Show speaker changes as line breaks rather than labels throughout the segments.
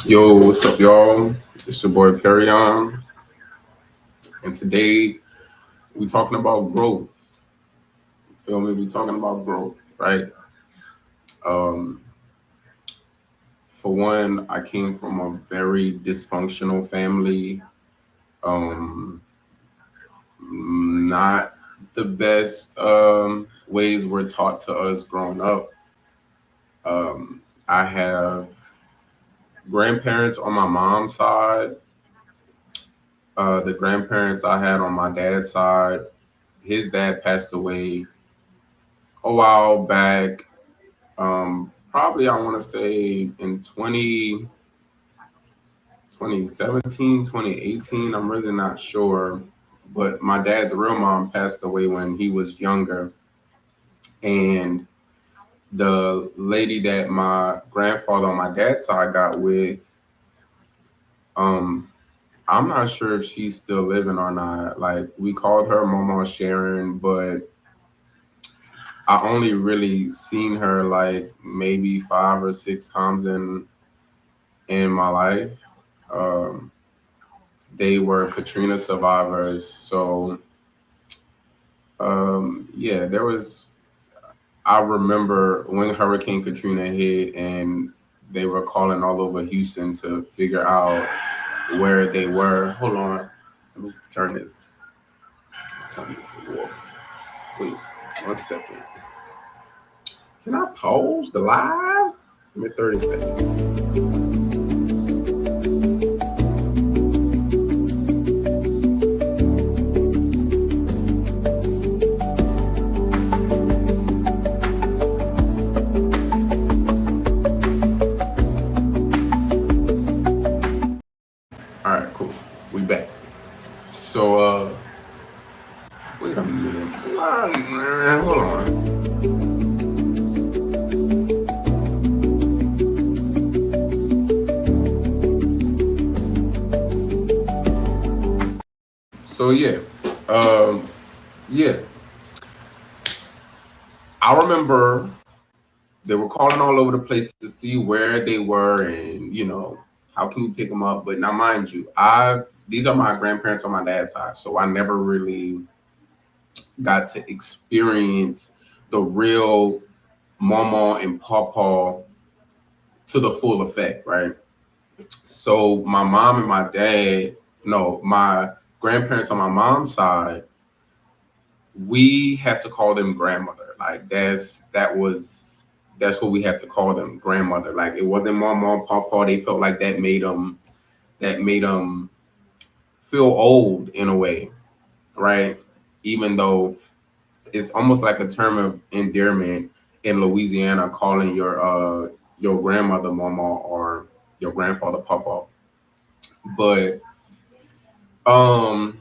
Yo, what's up, y'all? It's your boy Perion, and today we talking about growth. Feel me? We talking about growth, right? Um, for one, I came from a very dysfunctional family. Um, not the best ways were taught to us growing up. I have grandparents on my mom's side. The grandparents I had on my dad's side, his dad passed away a while back. Probably I want to say in 2017, 2018. I'm really not sure. But my dad's real mom passed away when he was younger. And the lady that my grandfather on my dad's side got with, um, I'm not sure if she's still living or not. Like we called her Mama Sharon, but I only really seen her like maybe 5 or 6 times in my life. Um, they were Katrina survivors, so yeah, there was. I remember when Hurricane Katrina hit, and they were calling all over Houston to figure out where they were. Hold on, let me turn this. Turn this off. Wait, 1 second. Can I pause the live? Give me 30 seconds. All right, cool. We back. So, wait a minute. Hold on. So um, yeah. I remember they were calling all over the place to see where they were, and how can we pick them up. But now, mind you, I've these are my grandparents on my dad's side, so I never really got to experience the real mama and papa to the full effect, right? So my mom and my dad, no, my grandparents on my mom's side, we had to call them grandmother. Like that's what we had to call them, grandmother. Like it wasn't mama, papa. They felt like that made them feel old in a way, right? Even though it's almost like a term of endearment in Louisiana, calling your grandmother mama or your grandfather papa. But um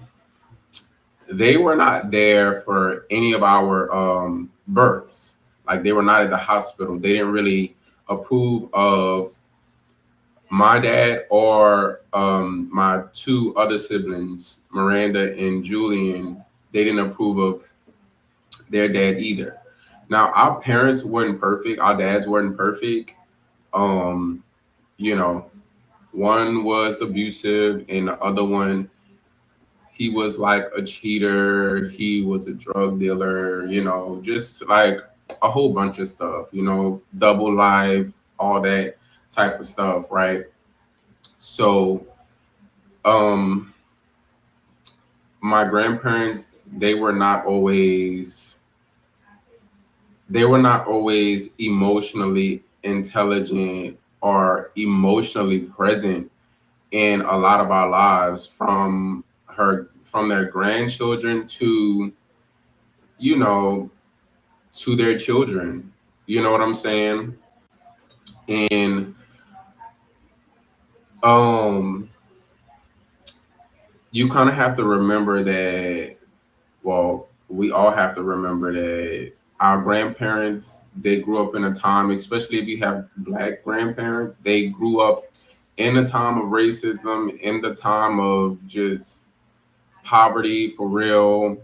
they were not there for any of our births. Like they were not at the hospital. They didn't really approve of my dad or my two other siblings, Miranda and Julian. They didn't approve of their dad either. Now our parents weren't perfect. Our dads weren't perfect. Um, you know, one was abusive, and the other one, he was like a cheater. He was a drug dealer. Just like a whole bunch of stuff. Double life, all that type of stuff, right? So, um, my grandparents, they were not always emotionally intelligent or emotionally present in a lot of our lives, from their grandchildren you know to their children. You know what I'm saying? And um you kind of have to remember that, well, we all have to remember that our grandparents, they grew up in a time, especially if you have black grandparents, they grew up in a time of racism, in the time of just poverty for real.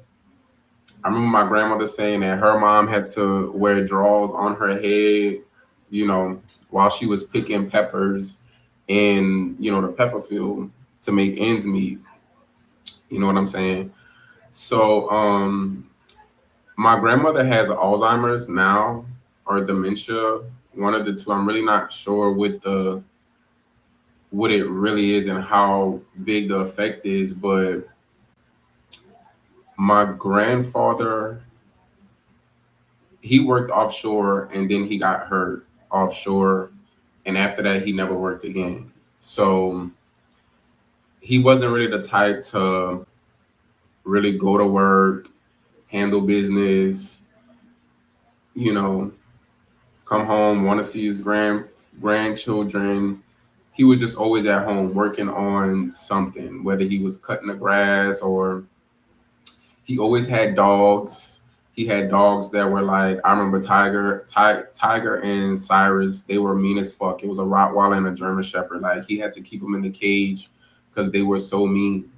I remember my grandmother saying that her mom had to wear drawers on her head, you know, while she was picking peppers. in, the pepper field to make ends meet. You know what I'm saying? So my grandmother has Alzheimer's now, or dementia, one of the two. I'm really not sure what it really is and how big the effect is, but my grandfather, he worked offshore and then he got hurt offshore, and after that he never worked again. So he wasn't really the type to really go to work, handle business, you know, come home, want to see his grandchildren. He was just always at home working on something, whether he was cutting the grass or he always had dogs. He had dogs that were like, I remember Tiger and Cyrus. They were mean as fuck. It was a Rottweiler and a German Shepherd. Like he had to keep them in the cage because they were so mean.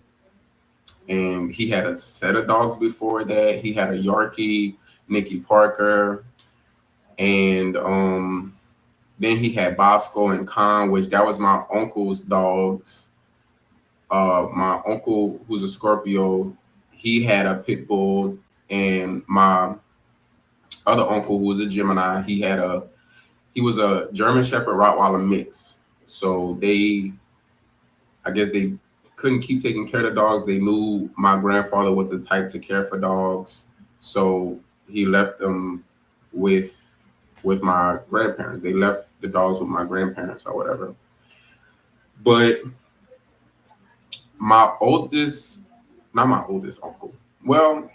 And he had a set of dogs before that. He had a Yorkie, Nicky Parker, and then he had Bosco and Khan, which that was my uncle's dogs. My uncle, who's a Scorpio, he had a pit bull, and my other uncle, who was a Gemini, he was a German Shepherd Rottweiler mix. So I guess they couldn't keep taking care of the dogs. They knew my grandfather was the type to care for dogs, so he left them with my grandparents. They left the dogs with my grandparents or whatever. But my oldest, not my oldest uncle. Well,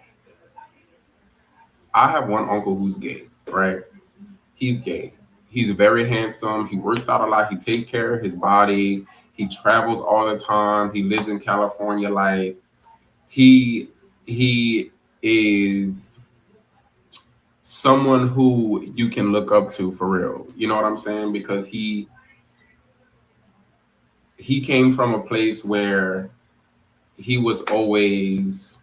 I have one uncle who's gay, right? He's gay. He's very handsome. He works out a lot. He takes care of his body. He travels all the time. He lives in California. Like he is someone who you can look up to for real. You know what I'm saying? Because he came from a place where he was always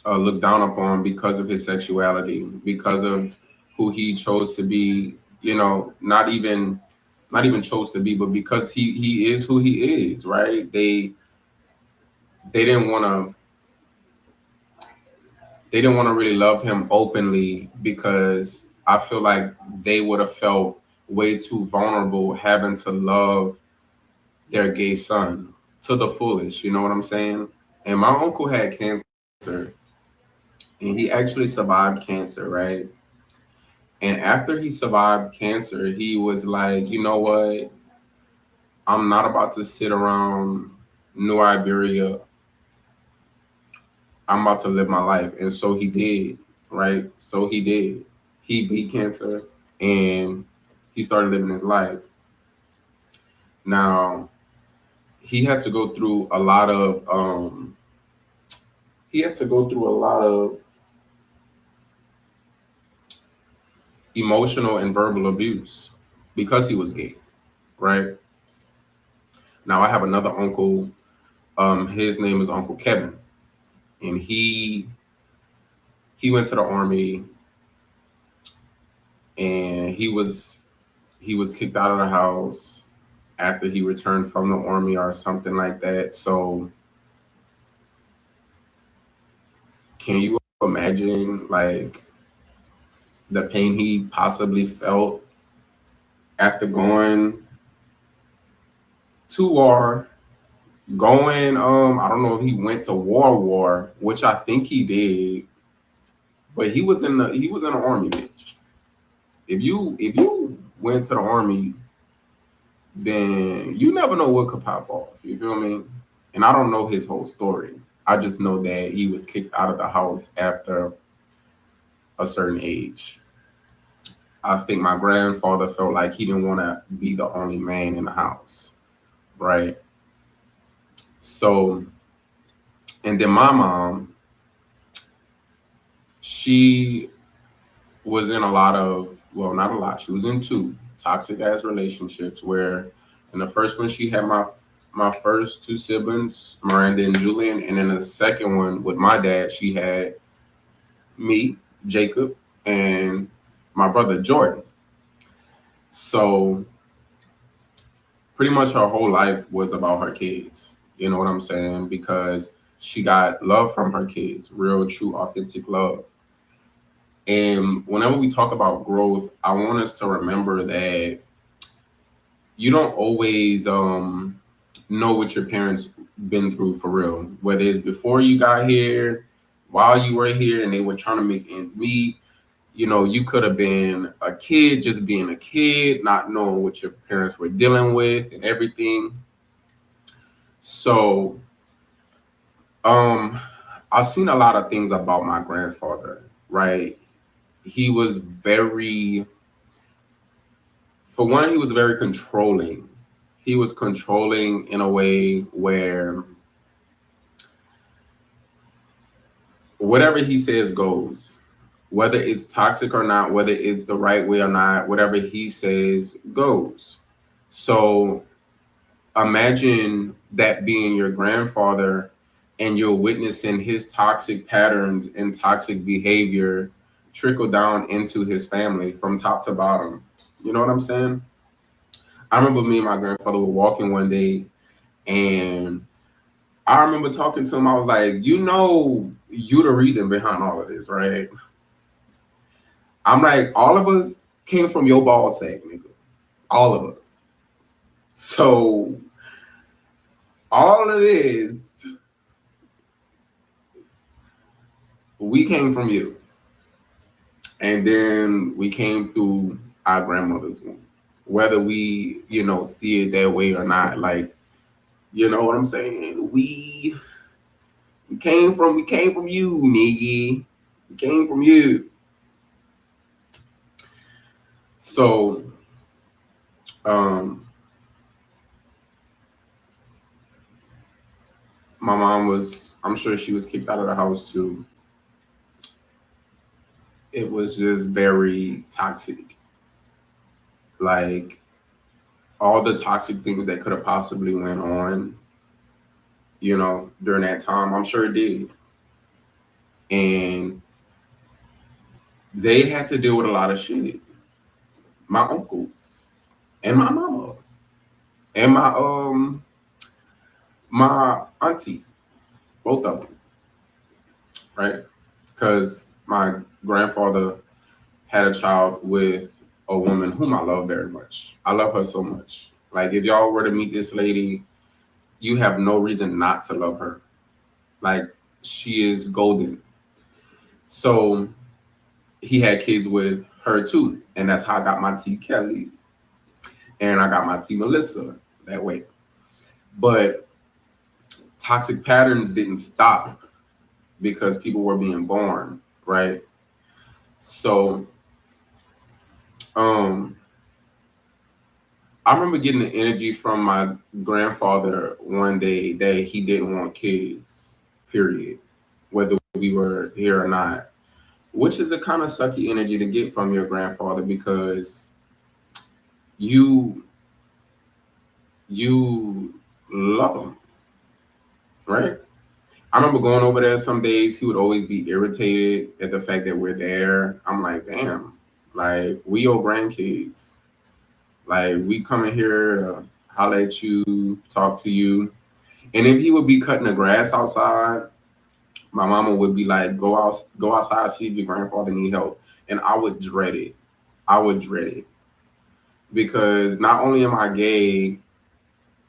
looked down upon because of his sexuality, because of who he chose to be. Not even chose to be, but because he is who he is, right? They didn't want to they didn't want to really love him openly because I feel like they would have felt way too vulnerable having to love their gay son to the fullest. You know what I'm saying? And my uncle had cancer, and he actually survived cancer, right? And after he survived cancer, he was like, you know what? I'm not about to sit around New Iberia. I'm about to live my life. And so he did, right? So he did. He beat cancer and he started living his life. Now, he had to go through a lot of emotional and verbal abuse because he was gay, right? Now I have another uncle. His name is Uncle Kevin, and he went to the army, and he was kicked out of the house after he returned from the army or something like that. So can you imagine like the pain he possibly felt after going to war, going I don't know if he went to war, which I think he did, but he was in the army, bitch. If you went to the army, then you never know what could pop off. You feel me? And I don't know his whole story. I just know that he was kicked out of the house after a certain age. I think my grandfather felt like he didn't want to be the only man in the house, right? So, and then my mom, she was in a lot of, well, not a lot. She was in two toxic ass relationships where in the first one she had my first two siblings, Miranda and Julian, and then the second one with my dad, she had me, Jacob, and my brother Jordan. So pretty much her whole life was about her kids. You know what I'm saying? Because she got love from her kids, real, true, authentic love. And whenever we talk about growth, I want us to remember that you don't always know what your parents been through for real. Whether it's before you got here, while you were here, and they were trying to make ends meet. You know, you could have been a kid, just being a kid, not knowing what your parents were dealing with and everything. So, um, I've seen a lot of things about my grandfather. Right, he was very, for one, he was very controlling. He was controlling in a way where whatever he says goes, whether it's toxic or not, whether it's the right way or not, whatever he says goes. So imagine that being your grandfather and you're witnessing his toxic patterns and toxic behavior trickle down into his family from top to bottom. You know what I'm saying? I remember me and my grandfather were walking one day, and I remember talking to him. I was like, you know, you the reason behind all of this, right? I'm like, all of us came from your ball sack, nigga. All of us. So all of this, we came from you. And then we came through our grandmother's womb. Whether we, see it that way or not, like, you know what I'm saying? We came from you, nigga. We came from you. So um my mom was, I'm sure she was kicked out of the house too. It was just very toxic. Like all the toxic things that could have possibly went on, during that time, I'm sure it did. And they had to deal with a lot of shit. My uncles and my mama and my auntie, both of them, right? Because my grandfather had a child with a woman whom I love very much. I love her so much. Like if y'all were to meet this lady, you have no reason not to love her. Like she is golden. So he had kids with her too, and that's how I got my T Kelly, and I got my T Melissa that way. But toxic patterns didn't stop because people were being born, right? So um I remember getting the energy from my grandfather one day that he didn't want kids, period, whether we were here or not, which is a kind of sucky energy to get from your grandfather because you you love him, right? I remember going over there some days, he would always be irritated at the fact that we're there. I'm like, damn, like we your grandkids. Like we come in here to holler at you, talk to you. And if he would be cutting the grass outside, my mama would be like, go outside, see if your grandfather need help. And I would dread it. I would dread it. Because not only am I gay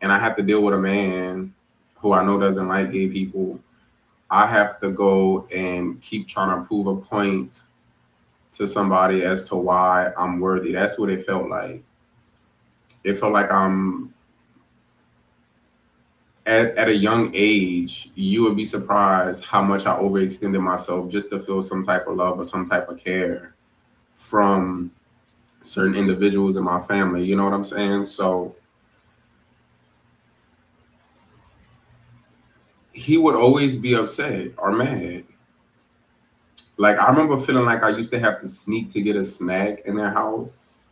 and I have to deal with a man who I know doesn't like gay people, I have to go and keep trying to prove a point to somebody as to why I'm worthy. That's what it felt like. It felt like I'm at a young age, you would be surprised how much I overextended myself just to feel some type of love or some type of care from certain individuals in my family. You know what I'm saying? So he would always be upset or mad. Like I remember feeling like I used to have to sneak to get a snack in their house.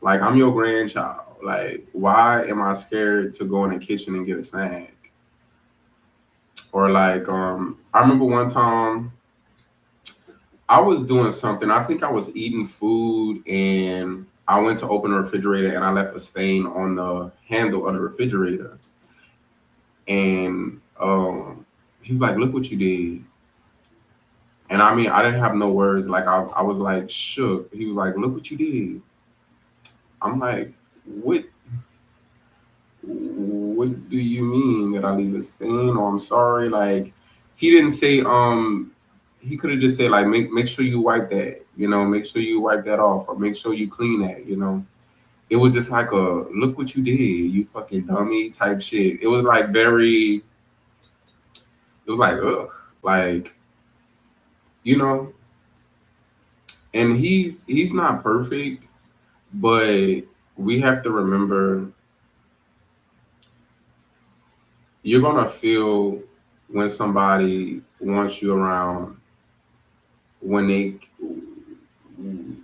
Like I'm your grandchild. Like why am I scared to go in the kitchen and get a snack? Or like I remember one time I was doing something. I think I was eating food and I went to open the refrigerator and I left a stain on the handle of the refrigerator. And he was like, "Look what you did." And I mean, I didn't have no words. Like I was like shook. He was like, "Look what you did." I'm like, "What? What do you mean that I leave a stain? Or I'm sorry." Like, he didn't say. He could have just said like, "Make sure you wipe that. You know, make sure you wipe that off, or make sure you clean that. You know." It was just like a "look what you did, you fucking dummy" type shit. It was like very. It was like ugh, like you know. And he's not perfect, but we have to remember you're gonna feel when somebody wants you around, when they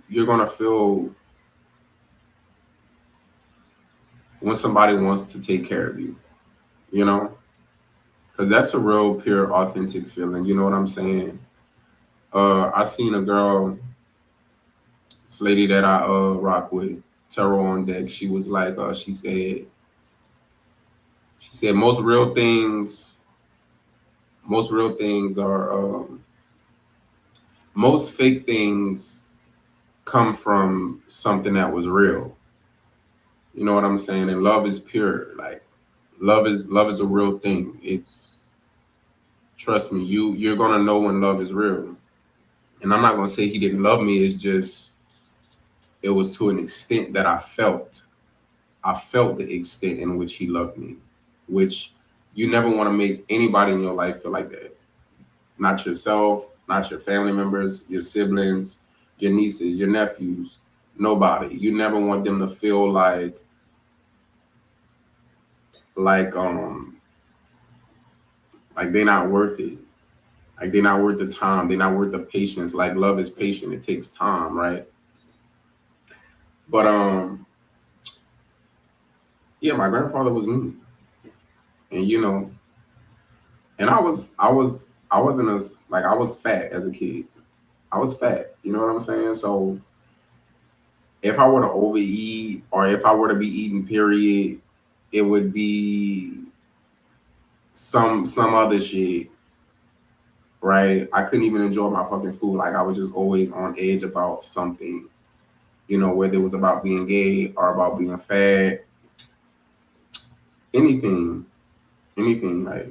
you're gonna feel when somebody wants to take care of you, you know, because that's a real pure authentic feeling, you know what I'm saying. I seen a girl, this lady that I rock with, Tarot on Deck. She was like she said most real things are most fake things come from something that was real. You know what I'm saying? And love is pure. Like love is a real thing. It's trust me, you're gonna know when love is real. And I'm not gonna say he didn't love me. It's just it was to an extent that I felt the extent in which he loved me, which you never want to make anybody in your life feel like that. Not yourself, not your family members, your siblings, your nieces, your nephews, nobody. You never want them to feel like like they're not worth it. Like they're not worth the time. They're not worth the patience. Like love is patient. It takes time, right? But yeah, my grandfather was me. And and I wasn't as like I was fat as a kid. I was fat. You know what I'm saying? So if I were to overeat or if I were to be eating, period, it would be some other shit, right? I couldn't even enjoy my fucking food. Like I was just always on edge about something, whether it was about being gay or about being fat, anything, anything. Like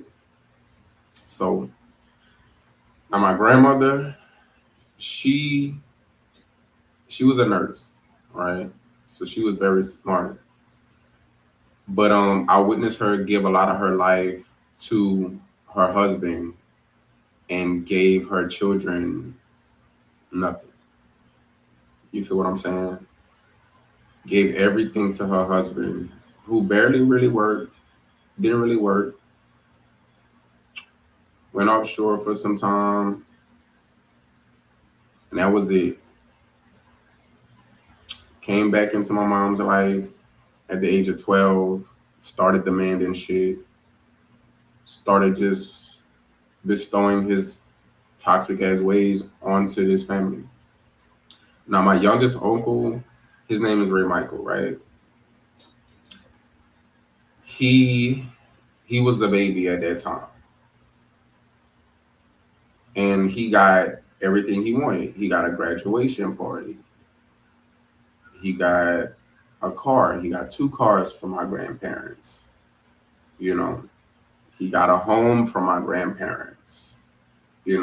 so. Now my grandmother, she she was a nurse, right? So she was very smart. But I witnessed her give a lot of her life to her husband and gave her children nothing. You feel what I'm saying? Gave everything to her husband, who barely really worked, didn't really work, went offshore for some time, and that was it. Came back into my mom's life at the age of 12, started demanding shit, started just bestowing his toxic ass ways onto this family. Now, my youngest uncle, his name is Ray Michael, right? He was the baby at that time, and he got everything he wanted. He got a graduation party. He got a car. He got two cars from my grandparents. You know, he got a home from my grandparents. They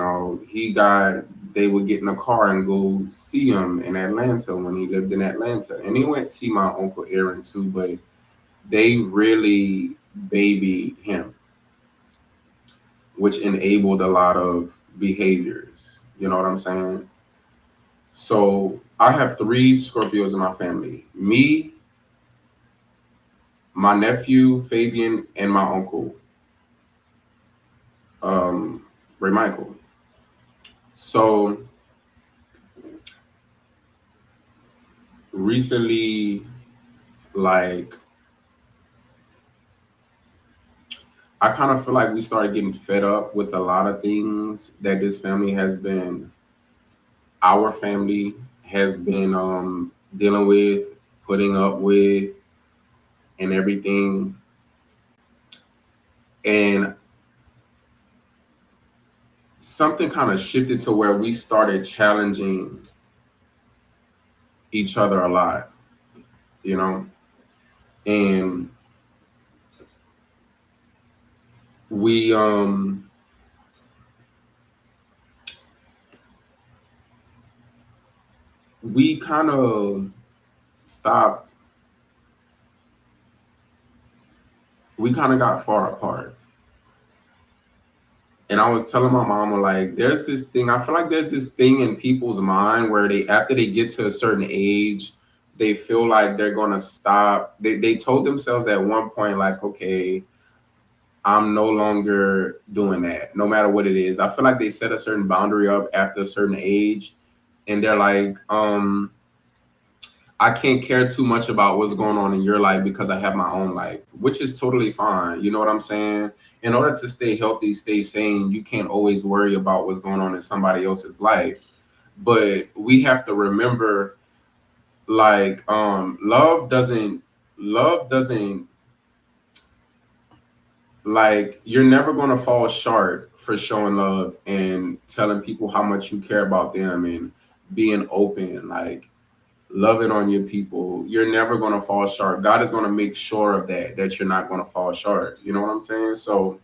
would get in a car and go see him in Atlanta when he lived in Atlanta. And he went to see my Uncle Aaron too, but they really babied him, which enabled a lot of behaviors. You know what I'm saying? So I have three Scorpios in my family: me, my nephew Fabian, and my uncle, um, Ray Michael. So recently, like, I kind of feel like we started getting fed up with a lot of things that this family has been, our family has been dealing with. putting up with, and everything. And something kind of shifted to where we started challenging each other a lot, you know, and we we kind of stopped. We kind of got far apart. And I was telling my mama, like, there's this thing. I feel like there's this thing in people's mind where they, after they get to a certain age, they feel like they're gonna stop. They told themselves at one point, like, okay, I'm no longer doing that, no matter what it is. I feel like they set a certain boundary up after a certain age, and they're like, I can't care too much about what's going on in your life because I have my own life, which is totally fine. You know what I'm saying? In order to stay healthy, stay sane, you can't always worry about what's going on in somebody else's life. But we have to remember, like, love doesn't, like, you're never going to fall short for showing love and telling people how much you care about them and being open. Like, loving on your people, you're never going to fall short. God is going to make sure of that you're not going to fall short. You know what I'm saying? So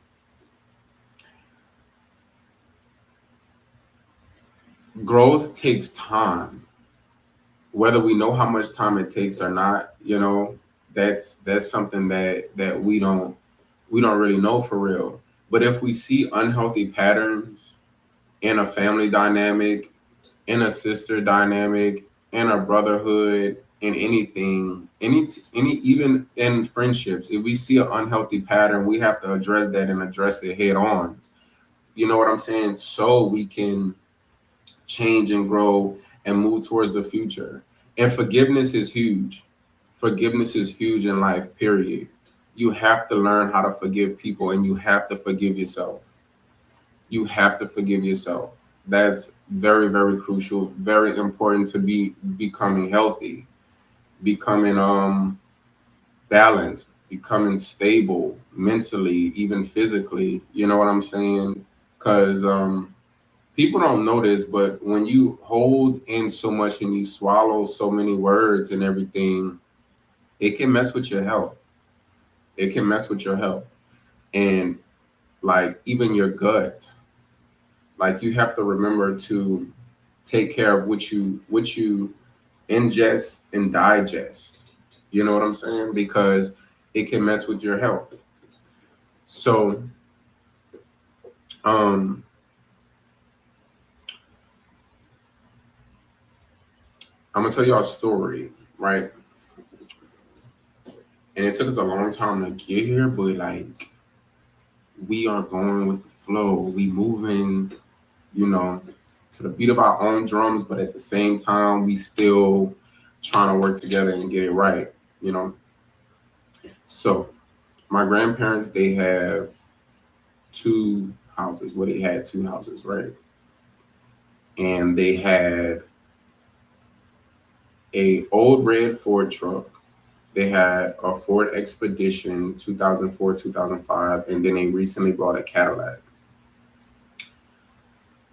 growth takes time, whether we know how much time it takes or not. That's something that we don't really know for real. But if we see unhealthy patterns in a family dynamic, in a sister dynamic, in a brotherhood, in anything, any even in friendships, if we see an unhealthy pattern, we have to address that and address it head on. You know what I'm saying? So we can change and grow and move towards the future. And forgiveness is huge. Forgiveness is huge in life, period. You have to learn how to forgive people, and you have to forgive yourself. You have to forgive yourself. That's very, very crucial, very important to be becoming healthy, becoming balanced, becoming stable mentally, even physically. You know what I'm saying? Because people don't know this, but when you hold in so much and you swallow so many words and everything, it can mess with your health. It can mess with your health. And like even your gut. Like you have to remember to take care of what you ingest and digest. You know what I'm saying? Because it can mess with your health. So um I'm gonna tell y'all a story, right? And it took us a long time to get here, but like we are going with the flow. We moving, you know, to the beat of our own drums, but at the same time, we still trying to work together and get it right, you know. So my grandparents, they have two houses. Well, they had two houses, right? And they had a old red Ford truck. They had a Ford Expedition 2004, 2005, and then they recently bought a Cadillac.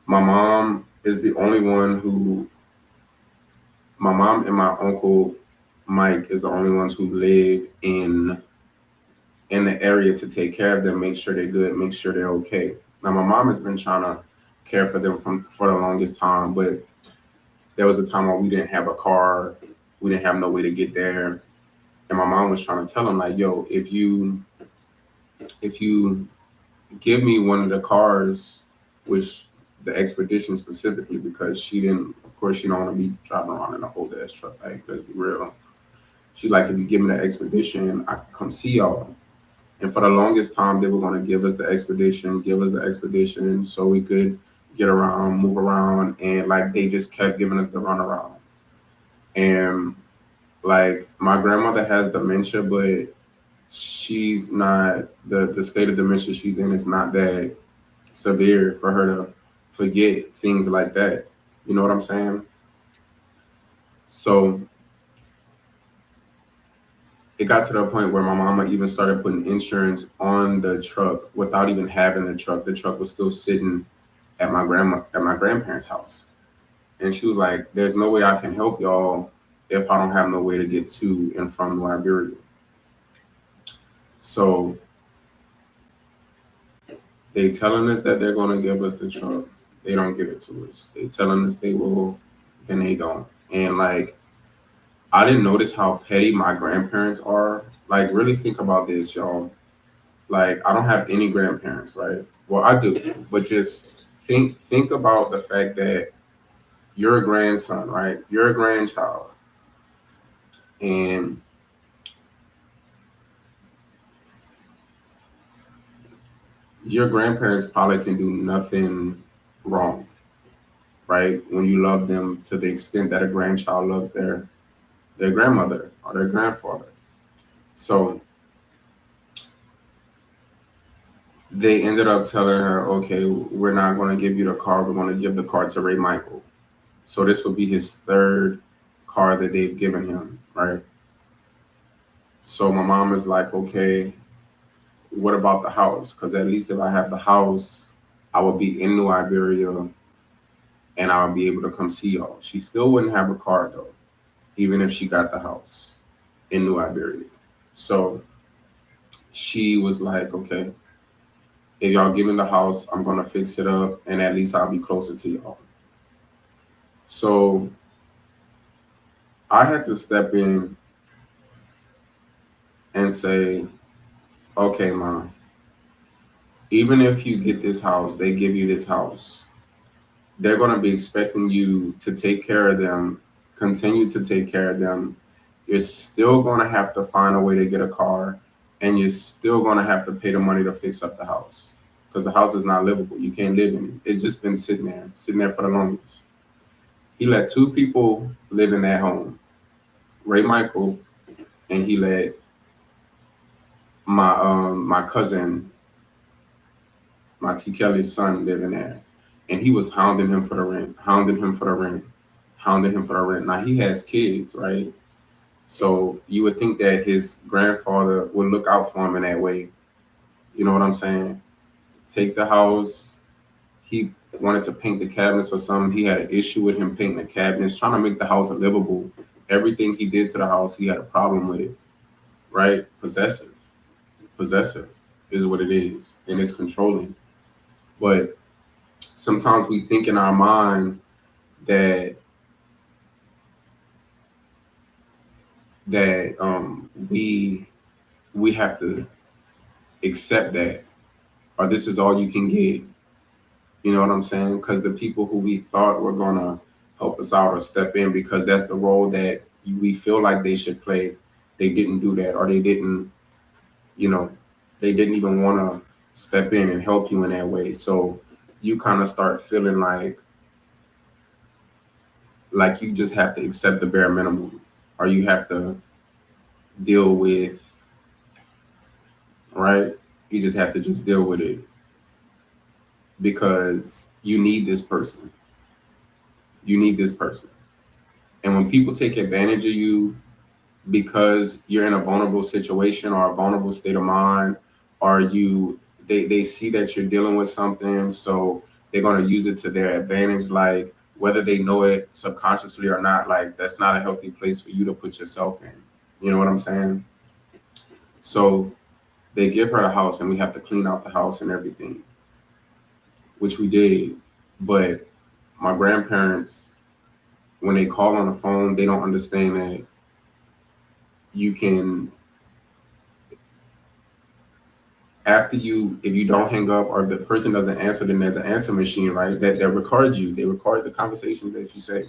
My mom is the only one who, my mom and my uncle Mike is the only ones who live in the area to take care of them, make sure they're good, make sure they're okay. Now my mom has been trying to care for them for the longest time, but there was a time when we didn't have a car, we didn't have no way to get there, and my mom was trying to tell him like, "Yo, if you give me one of the cars, which the Expedition specifically, because she didn't, of course, she don't want to be driving around in a old ass truck. Like, let's be real. She like, if you give me the Expedition, I can come see y'all." And for the longest time, they were going to give us the Expedition, so we could get around, move around, and like they just kept giving us the runaround. And like my grandmother has dementia, but she's not the state of dementia she's in is not that severe for her to forget things like that. You know what I'm saying? So it got to the point where my mama even started putting insurance on the truck without even having the truck. The truck was still sitting at my grandparents' house. And she was like, there's no way I can help y'all if I don't have no way to get to and from Liberia. So they telling us that they're gonna give us the truck. They don't give it to us. They telling us they will, then they don't. And like I didn't notice how petty my grandparents are. Like really think about this, y'all. Like I don't have any grandparents, right? Well, I do, but just think about the fact that you're a grandson, right? You're a grandchild, and your grandparents probably can do nothing wrong, right? When you love them to the extent that a grandchild loves their grandmother or their grandfather. So they ended up telling her, okay, we're not going to give you the car. We're going to give the car to Ray Michael. So this will be his third car that they've given him, right? So my mom is like, okay, what about the house? Because at least if I have the house, I would be in New Iberia and I would be able to come see y'all. She still wouldn't have a car though, even if she got the house in New Iberia. So she was like, okay, if y'all give me the house, I'm gonna fix it up and at least I'll be closer to y'all. So I had to step in and say, okay, mom, even if you get this house, they give you this house, they're going to be expecting you to take care of them, continue to take care of them. You're still going to have to find a way to get a car, and you're still going to have to pay the money to fix up the house because the house is not livable. You can't live in it. It's just been sitting there for the longest. He let two people live in that home, Ray Michael, and he let my cousin, my T. Kelly's son, live in there. And he was hounding him for the rent, hounding him for the rent, hounding him for the rent. Now he has kids, right? So you would think that his grandfather would look out for him in that way. You know what I'm saying? Take the house. He wanted to paint the cabinets or something. He had an issue with him painting the cabinets, trying to make the house livable. Everything he did to the house, he had a problem with it, right? Possessive. Possessive is what it is, and it's controlling. But sometimes we think in our mind that we have to accept that, or this is all you can get. You know what I'm saying? Because the people who we thought were gonna help us out or step in because that's the role that we feel like they should play, they didn't do that, or they didn't, you know, they didn't even want to step in and help you in that way. So you kind of start feeling like you just have to accept the bare minimum, or you have to deal with, right? You just have to just deal with it because you need this person. You need this person. And when people take advantage of you because you're in a vulnerable situation or a vulnerable state of mind, or they see that you're dealing with something, so they're going to use it to their advantage, like whether they know it subconsciously or not. Like that's not a healthy place for you to put yourself in. You know what I'm saying? So they give her the house and we have to clean out the house and everything, which we did. But my grandparents, when they call on the phone, they don't understand that you can, if you don't hang up or if the person doesn't answer, then there's an answer machine, right? That records you. They record the conversations that you say.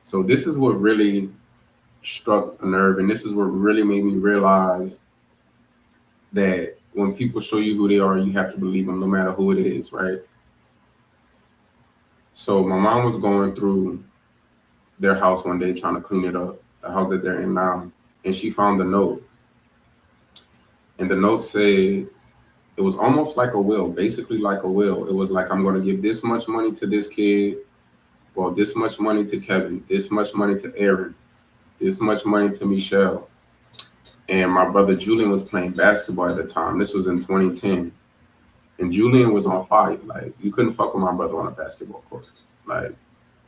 So this is what really struck a nerve, and this is what really made me realize that when people show you who they are, you have to believe them no matter who it is, right? So my mom was going through their house one day trying to clean it up, the house that they're in now, and she found a note. And the note said, it was almost like a will, basically like a will. It was like, I'm going to give this much money to this kid, well, this much money to Kevin, this much money to Aaron, this much money to Michelle. and my brother Julian was playing basketball at the time. This was in 2010, and Julian was on fire. Like you couldn't fuck with my brother on a basketball court. Like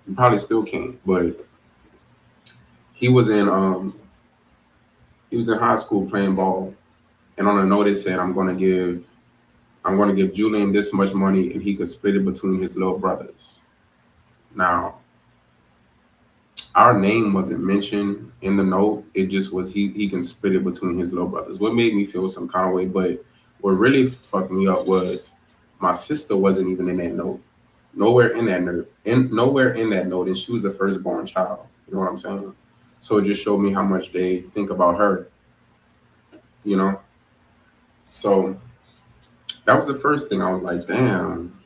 you probably still can't, but he was in um he was in high school playing ball, and on a note it said, I'm going to give Julian this much money, and he could split it between his little brothers. Now, our name wasn't mentioned in the note. It just was he can split it between his little brothers. What made me feel some kind of way, but what really fucked me up was my sister wasn't even in that note. Nowhere in that note, and she was the firstborn child. You know what I'm saying? So it just showed me how much they think about her. You know. So that was the first thing. I was like, damn,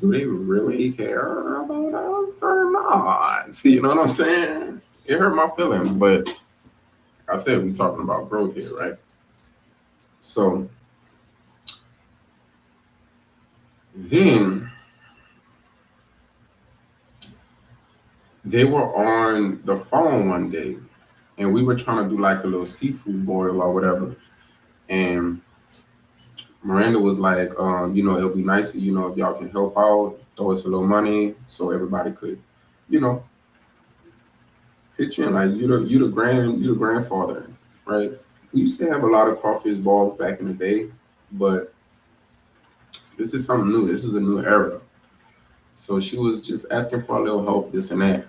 do they really care about us or not? You know what I'm saying? It hurt my feelings, but I said we talking about growth here, right? So then they were on the phone one day, and we were trying to do like a little seafood boil or whatever. And Miranda was like, it'll be nice, if y'all can help out, throw us a little money so everybody could, you know, pitch in. Like you the grandfather, right? We used to have a lot of crawfish balls back in the day, but this is something new. This is a new era. So she was just asking for a little help, this and that.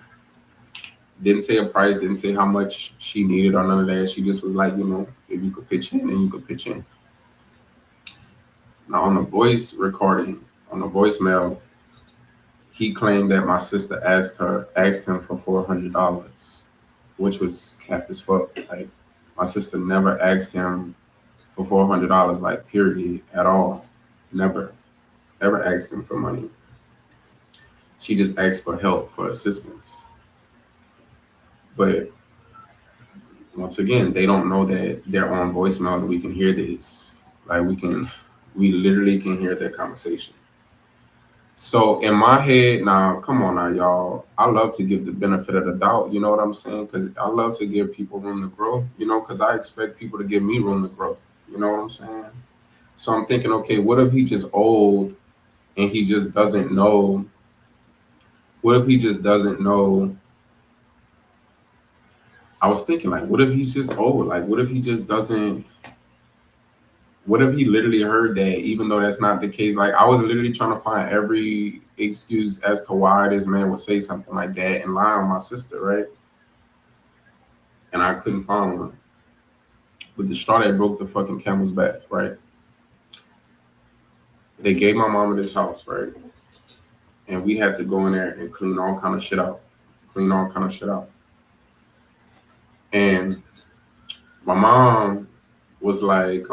Didn't say a price, didn't say how much she needed or none of that. She just was like, if you could pitch in, then you could pitch in. Now on the voice recording, on the voicemail, he claimed that my sister asked him for $400, which was cap as fuck. Like my sister never asked him for $400, like period at all. Never, ever asked him for money. She just asked for help, for assistance. But once again, they don't know that they're on voicemail and we can hear this. Like we literally can hear their conversation. So in my head, now, come on now, y'all. I love to give the benefit of the doubt. You know what I'm saying? Because I love to give people room to grow. Because I expect people to give me room to grow. You know what I'm saying? So I'm thinking, okay, what if he just old and he just doesn't know? What if he just doesn't know? I was thinking, like, what if he's just old? Like, what if he just doesn't? What if he literally heard that, even though that's not the case? Like, I was literally trying to find every excuse as to why this man would say something like that and lie on my sister, right? And I couldn't find one. But the straw that broke the fucking camel's back, right? They gave my mama this house, right? And we had to go in there and clean all kind of shit out. Clean all kind of shit out. And my mom was like,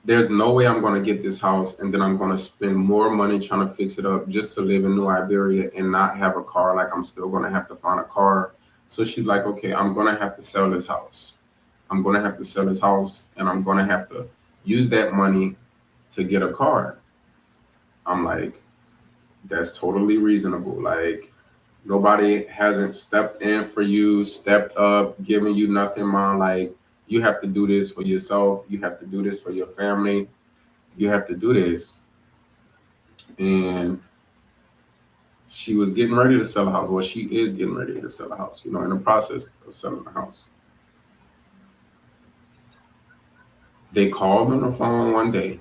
there's no way I'm going to get this house and then I'm going to spend more money trying to fix it up just to live in New Iberia and not have a car. Like I'm still going to have to find a car. So she's like, okay, I'm going to have to sell this house. I'm going to have to sell this house and I'm going to have to use that money to get a car. I'm like, that's totally reasonable. Like nobody hasn't stepped in for you, stepped up, given you nothing, man. Like you have to do this for yourself. You have to do this for your family. You have to do this. And she was getting ready to sell a house. Well, she is getting ready to sell a house, in the process of selling the house. They called on the phone one day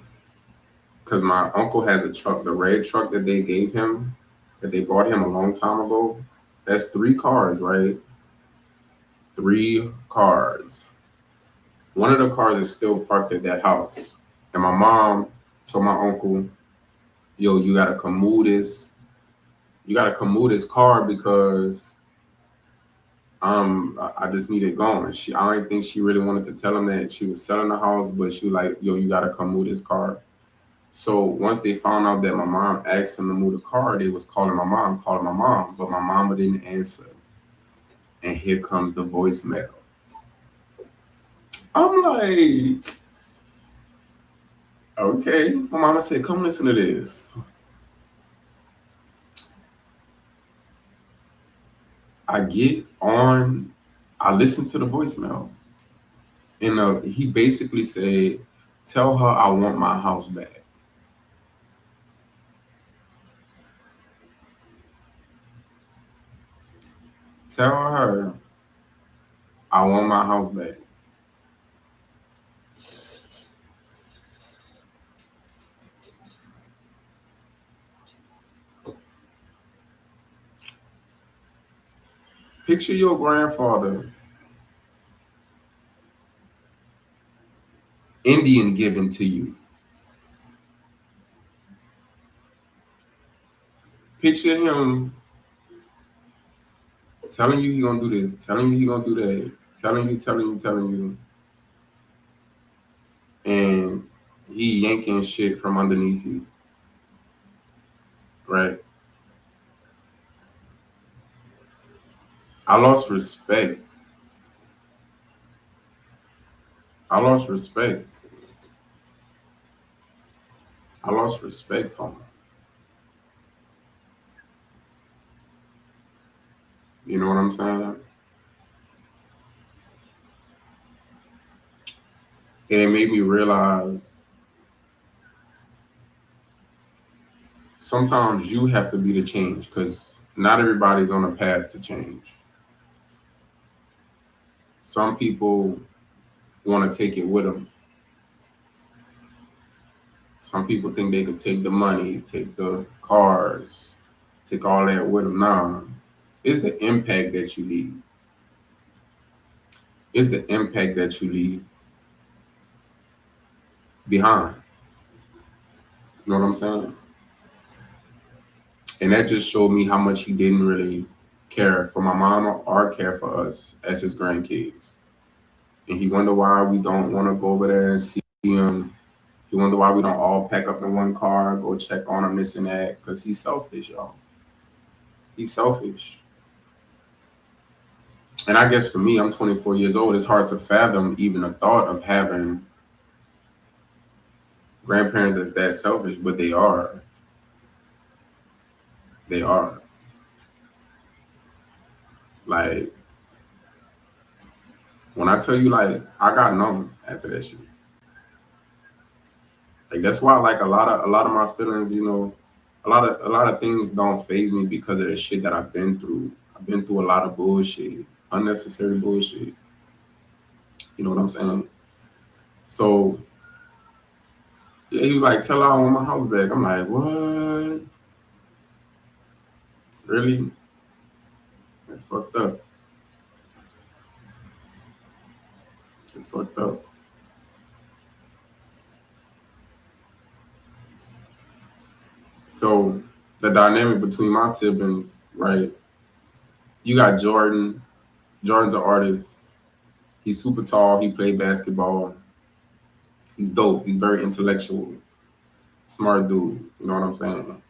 because my uncle has a truck, the red truck that they gave him, that they bought him a long time ago. That's 3 cars, right? 3 cars. One of the cars is still parked at that house. And my mom told my uncle, yo, you gotta come move this. You gotta come move this car because I just need it gone. I don't think she really wanted to tell him that she was selling the house, but she was like, yo, you gotta come move this car. So once they found out that my mom asked him to move the car, they was calling my mom, but my mama didn't answer. And here comes the voicemail. I'm like, okay. My mama said, come listen to this. I I listened to the voicemail, and he basically said, "Tell her I want my house back." Tell her I want my house back. Picture your grandfather, Indian given to you. Picture him telling you he gonna do this, telling you he gonna do that, telling you, and he yanking shit from underneath you, right? I lost respect. I lost respect. I lost respect from him. You know what I'm saying? And it made me realize sometimes you have to be the change because not everybody's on a path to change. Some people want to take it with them. Some people think they could take the money, take the cars, take all that with them. Nah, it's the impact that you leave. It's the impact that you leave behind. You know what I'm saying? And that just showed me how much he didn't really care for my mama or care for us as his grandkids. And he wonder why we don't want to go over there and see him. He wonder why we don't all pack up in one car, go check on him, this and that, because he's selfish, y'all. He's selfish. And I guess for me, I'm 24 years old. It's hard to fathom even the thought of having grandparents that's that selfish, but they are. They are. Like, when I tell you, like, I got numb after that shit. Like that's why, like a lot of my feelings, a lot of things don't phase me because of the shit that I've been through. I've been through a lot of bullshit, unnecessary bullshit. You know what I'm saying? So yeah, he was like, "Tell her I want my house back." I'm like, "What? Really? That's fucked up. It's fucked up." So the dynamic between my siblings, right? You got Jordan. Jordan's an artist. He's super tall. He played basketball. He's dope. He's very intellectual, smart dude. You know what I'm saying?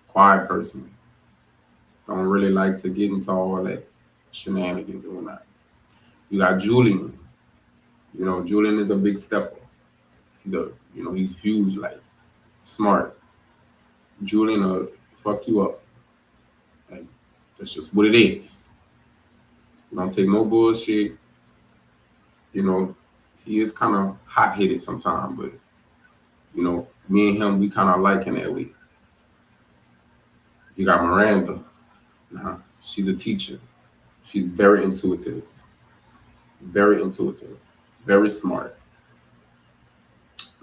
Quiet person. Don't really like to get into all that shenanigans and whatnot. You got Julian. Julian is a big stepper. He's huge, like smart. Julian will fuck you up. Like that's just what it is. Don't take no bullshit. You know, he is kind of hot headed sometimes, but me and him, we kind of like in that way. You got Miranda. Nah, she's a teacher. She's very intuitive, very smart.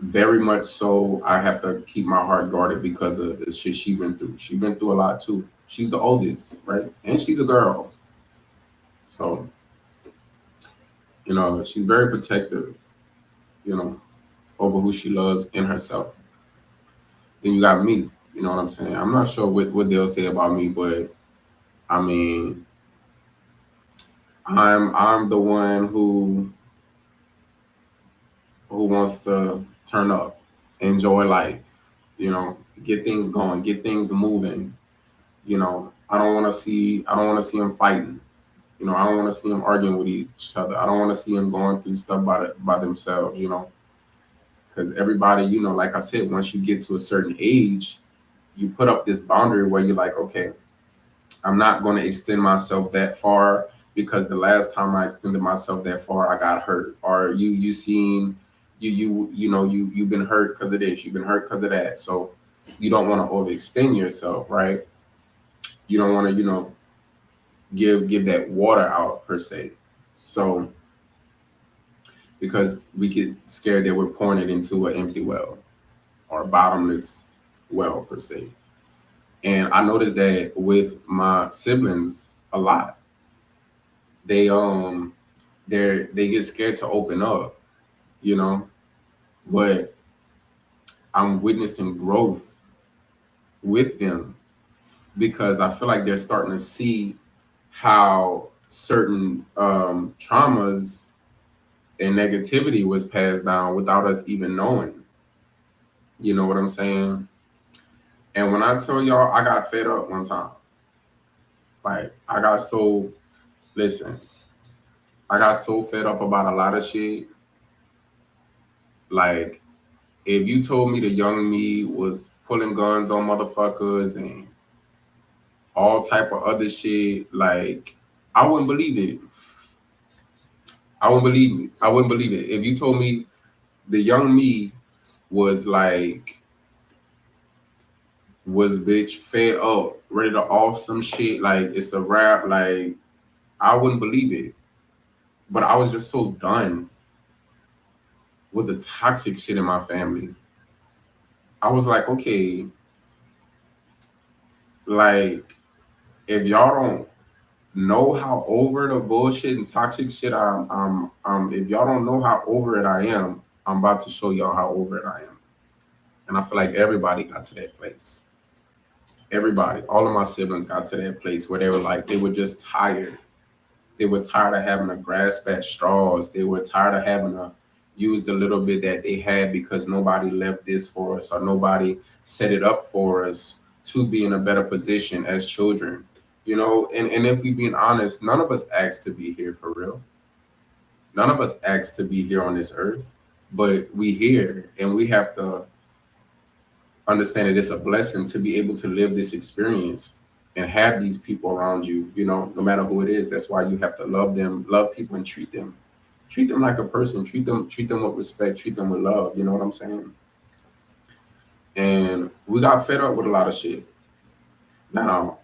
Very much so. I have to keep my heart guarded because of the shit she went through. She went through a lot too. She's the oldest, right? And she's a girl. So, she's very protective, you know, over who she loves and herself. Then you got me. You know what I'm saying? I'm not sure what they'll say about me, but I mean, I'm the one who wants to turn up, enjoy life, get things going, get things moving. I don't want to see them fighting. I don't want to see them arguing with each other. I don't want to see them going through stuff by themselves. Because everybody, like I said, once you get to a certain age, you put up this boundary where you're like, okay, I'm not going to extend myself that far because the last time I extended myself that far, I got hurt. Or you seen you've been hurt because of this, you've been hurt because of that. So you don't want to overextend yourself, right? You don't want to, give that water out per se. So because we get scared that we're pouring it into an empty well or a bottomless well per se. And I noticed that with my siblings a lot. They they get scared to open up, you know, but I'm witnessing growth with them because I feel like they're starting to see how certain traumas and negativity was passed down without us even knowing. You know what I'm saying? And when I tell y'all, I got fed up one time. Like I got so listen, I got so fed up about a lot of shit. Like if you told me the young me was pulling guns on motherfuckers and all type of other shit, like I wouldn't believe it. I wouldn't believe me. I wouldn't believe it. If you told me the young me was was bitch fed up, ready to off some shit, like it's a rap, like I wouldn't believe it. But I was just so done with the toxic shit in my family. I was like, okay, like if y'all don't know how over the bullshit and toxic shit if y'all don't know how over it I am, I'm about to show y'all how over it I am. And I feel like everybody got to that place. Everybody, all of my siblings got to that place where they were like, they were just tired. They were tired of having to grasp at straws. They were tired of having to use the little bit that they had because nobody left this for us or nobody set it up for us to be in a better position as children. And if we being honest, none of us asked to be here for real. None of us asked to be here on this earth, but we here and we have to understand that it's a blessing to be able to live this experience and have these people around you, no matter who it is. That's why you have to love them, love people, and treat them like a person, treat them with respect, treat them with love. You know what I'm saying? And we got fed up with a lot of shit. Now,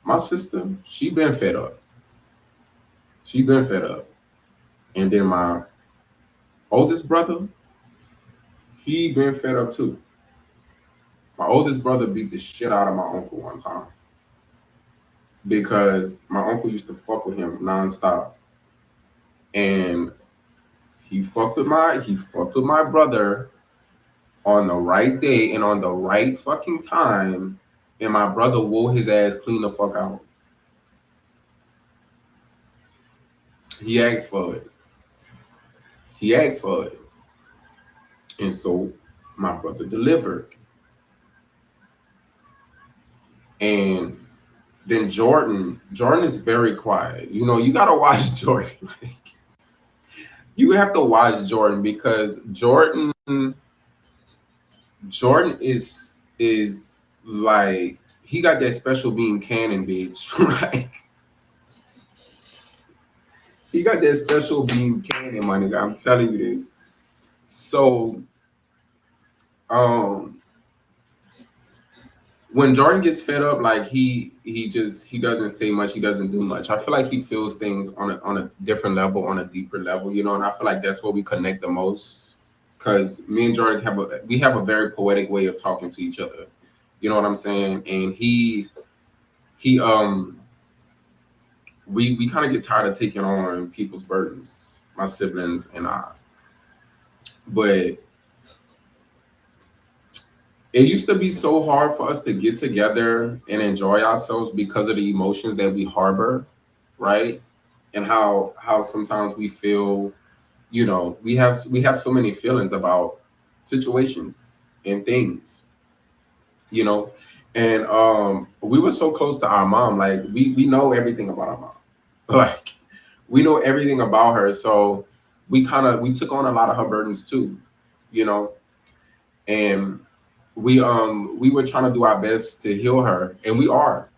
my sister, she been fed up. She been fed up. And then my oldest brother, he been fed up too. My oldest brother beat the shit out of my uncle one time because my uncle used to fuck with him nonstop. And he fucked with my brother on the right day and on the right fucking time, and my brother wore his ass clean the fuck out. He asked for it. He asked for it. And so my brother delivered. And then Jordan is very quiet. You gotta watch Jordan. You have to watch Jordan because Jordan is like he got that special being cannon, bitch. Right? He got that special beam cannon, my nigga. I'm telling you this. So, um, when Jordan gets fed up, like he doesn't say much. He doesn't do much. I feel like he feels things on a different level, on a deeper level, and I feel like that's where we connect the most. Because me and Jordan have a very poetic way of talking to each other. You know what I'm saying? And he we kind of get tired of taking on people's burdens, my siblings and I. But it used to be so hard for us to get together and enjoy ourselves because of the emotions that we harbor, right? And how sometimes we feel, we have so many feelings about situations and things, you know. And we were so close to our mom, like we know everything about our mom. Like we know everything about her. So we took on a lot of her burdens too, you know, and we were trying to do our best to heal her, and we are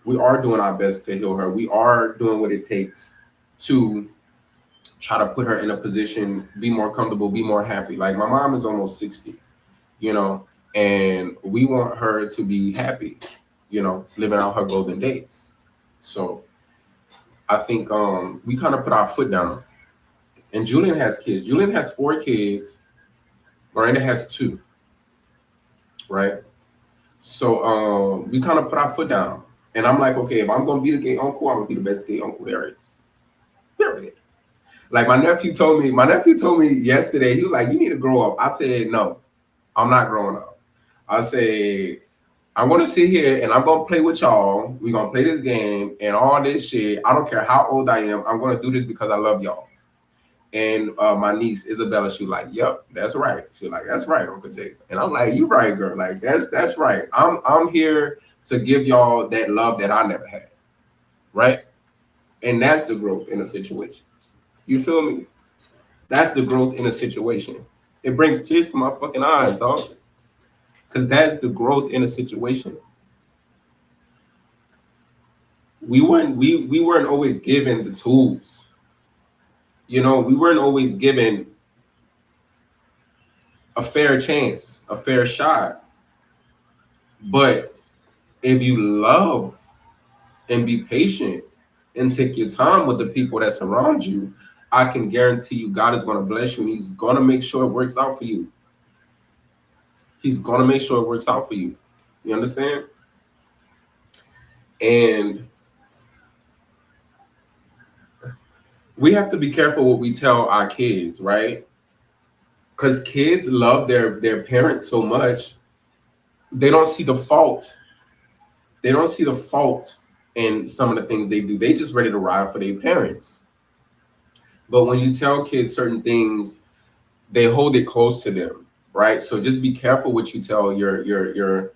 doing our best to heal her. We are doing what it takes to try to put her in a position, be more comfortable, be more happy. Like my mom is almost 60, you know, and we want her to be happy, you know, living out her golden days. So I think we kind of put our foot down. And Julian has kids. Julian has 4 kids. Miranda has 2, right? So we kind of put our foot down. And I'm like, okay, if I'm gonna be the gay uncle, I'm gonna be the best gay uncle there is. Period. Like my nephew told me yesterday, he was like, you need to grow up. I said, no, I'm not growing up. I said, I'm gonna sit here and I'm gonna play with y'all. We're gonna play this game and all this shit. I don't care how old I am, I'm gonna do this because I love y'all. And my niece Isabella, she was like, "Yep, that's right." She was like, "That's right, Uncle Jay." And I'm like, "You right, girl. Like that's right. I'm here to give y'all that love that I never had, right?" And that's the growth in a situation. You feel me? That's the growth in a situation. It brings tears to my fucking eyes, dog. Because that's the growth in a situation. We weren't always given the tools. You know, we weren't always given a fair chance, a fair shot. But if you love and be patient and take your time with the people that surround you, I can guarantee you God is going to bless you and he's going to make sure it works out for you. He's going to make sure it works out for you. You understand? And we have to be careful what we tell our kids, right? Because kids love their parents so much, they don't see the fault. They don't see the fault in some of the things they do. They just ready to ride for their parents. But when you tell kids certain things, they hold it close to them, right? So just be careful what you tell your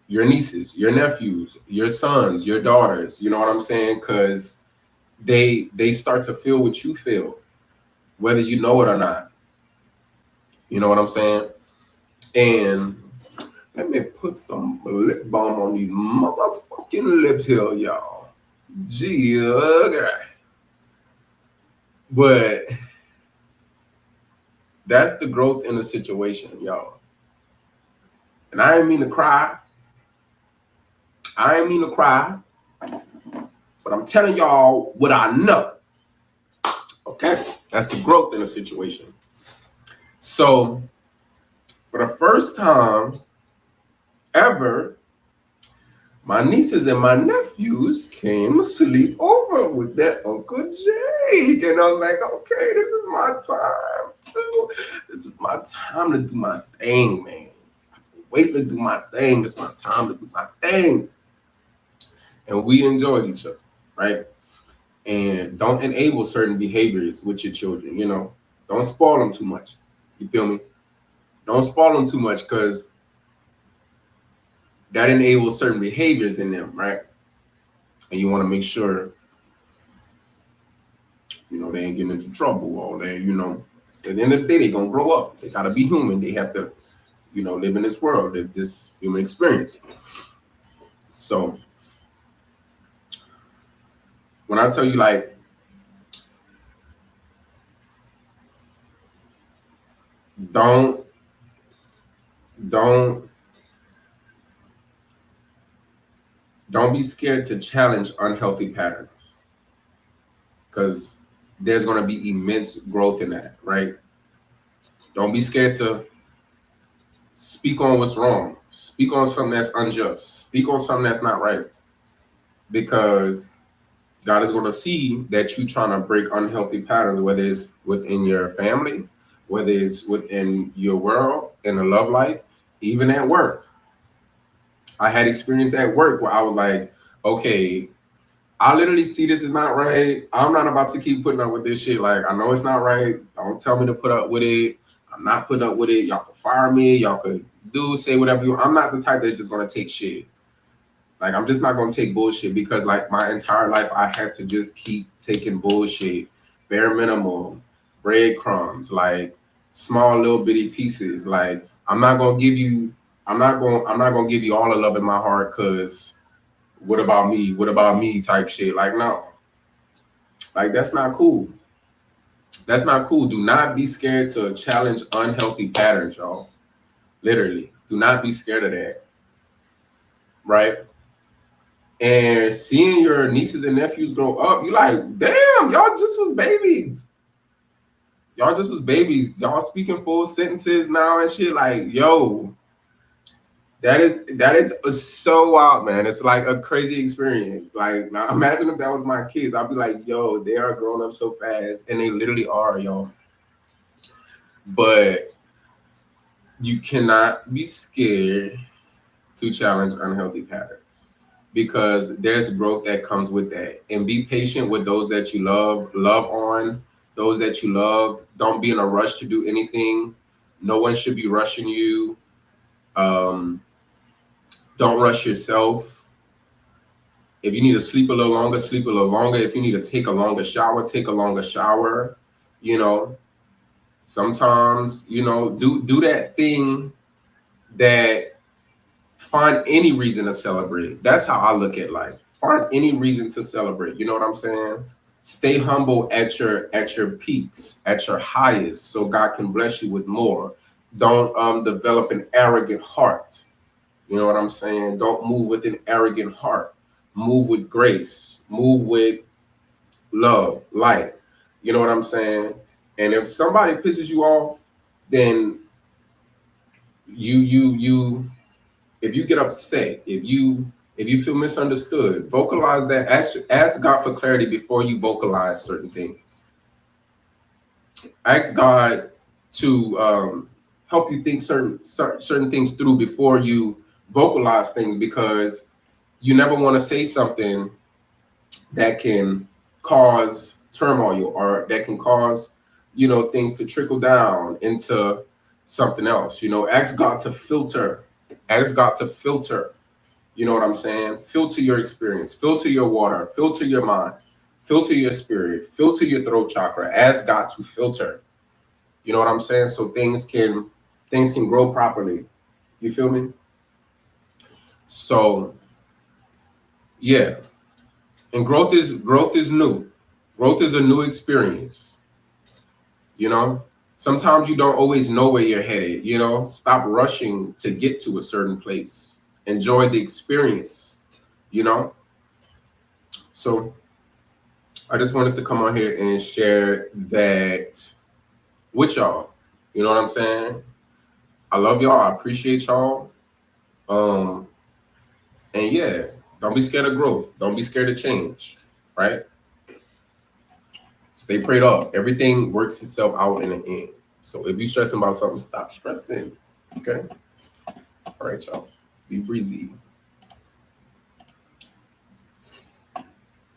nieces, your nephews, your sons, your daughters. You know what I'm saying? Because they start to feel what you feel, whether you know it or not. You know what I'm saying? And let me put some lip balm on these motherfucking lips here, y'all. Gee, okay. But that's the growth in the situation, y'all. And I ain't mean to cry. But I'm telling y'all what I know. Okay? That's the growth in the situation. So, for the first time ever, my nieces and my nephews came sleep over with their Uncle Jake. And I was like, okay, this is my time too. This is my time to do my thing, man. Wait to do my thing. It's my time to do my thing. And we enjoyed each other, right? And don't enable certain behaviors with your children, you know. Don't spoil them too much. You feel me? Don't spoil them too much because that enables certain behaviors in them, right? And you want to make sure, you know, they ain't getting into trouble or they, you know, at the end of the day, they're going to grow up. They got to be human. They have to, you know, live in this world, live this human experience. So when I tell you, like, don't be scared to challenge unhealthy patterns because there's going to be immense growth in that, right? Don't be scared to speak on what's wrong. Speak on something that's unjust. Speak on something that's not right. Because God is going to see that you're trying to break unhealthy patterns, whether it's within your family, whether it's within your world, in a love life, even at work. I had experience at work where I was like, okay, I literally see this is not right. I'm not about to keep putting up with this shit. Like, I know it's not right. Don't tell me to put up with it. I'm not putting up with it. Y'all can fire me. Y'all could say whatever you want. I'm not the type that's just going to take shit. Like, I'm just not going to take bullshit because, like, my entire life, I had to just keep taking bullshit, bare minimum, breadcrumbs, like, small little bitty pieces. Like, I'm not going to give you all the love in my heart because what about me? What about me type shit? Like, no. Like, that's not cool. That's not cool. Do not be scared to challenge unhealthy patterns, y'all. Literally, do not be scared of that, right? And seeing your nieces and nephews grow up, you like, damn, y'all just was babies. Y'all just was babies. Y'all speaking full sentences now and shit. Like, yo, that is so wild, man. It's like a crazy experience. Like, now imagine if that was my kids. I'd be like, yo, they are growing up so fast, and they literally are, y'all. But you cannot be scared to challenge unhealthy patterns, because there's growth that comes with that. And be patient with those that you love on those that you love. Don't be in a rush to do anything. No one should be rushing you. Um, don't rush yourself. If you need to sleep a little longer, sleep a little longer. If you need to take a longer shower, take a longer shower. You know, sometimes, do that thing that, find any reason to celebrate. That's how I look at life. Find any reason to celebrate. You know what I'm saying? Stay humble at your peaks, at your highest, so God can bless you with more. Don't develop an arrogant heart. You know what I'm saying? Don't move with an arrogant heart. Move with grace. Move with love, light. You know what I'm saying? And if somebody pisses you off, then you if you get upset, if you feel misunderstood, vocalize that. Ask God for clarity before you vocalize certain things. Ask God to help you think certain things through before you vocalize things, because you never want to say something that can cause turmoil, or that can cause things to trickle down into something else. Ask God to filter. Ask God to filter. You know what I'm saying? Filter your experience, filter your water, filter your mind, filter your spirit, filter your throat chakra. Ask God to filter. You know what I'm saying? So things can grow properly. You feel me? So yeah. And growth is new. Growth is a new experience. Sometimes you don't always know where you're headed. Stop rushing to get to a certain place. Enjoy the experience. So I just wanted to come on here and share that with y'all. You know what I'm saying? I love y'all. I appreciate y'all. And yeah, don't be scared of growth. Don't be scared of change, right? Stay prayed up. Everything works itself out in the end. So if you're stressing about something, stop stressing. Okay? All right, y'all. Be breezy.